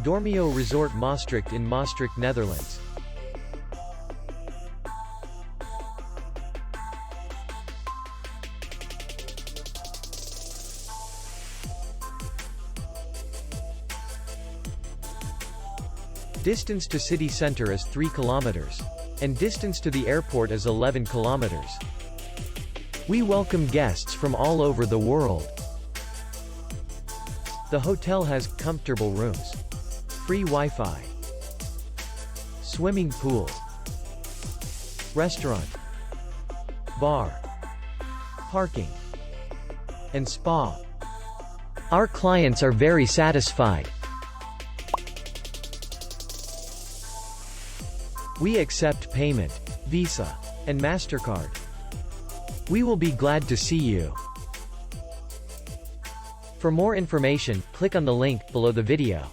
Dormio Resort Maastricht in Maastricht, Netherlands. Distance to city center is 3 kilometers. And distance to the airport is 11 kilometers. We welcome guests from all over the world. The hotel has comfortable rooms, free Wi-Fi, swimming pool, restaurant, bar, parking, and spa. Our clients are very satisfied. We accept payment, Visa, and MasterCard. We will be glad to see you. For more information, click on the link below the video.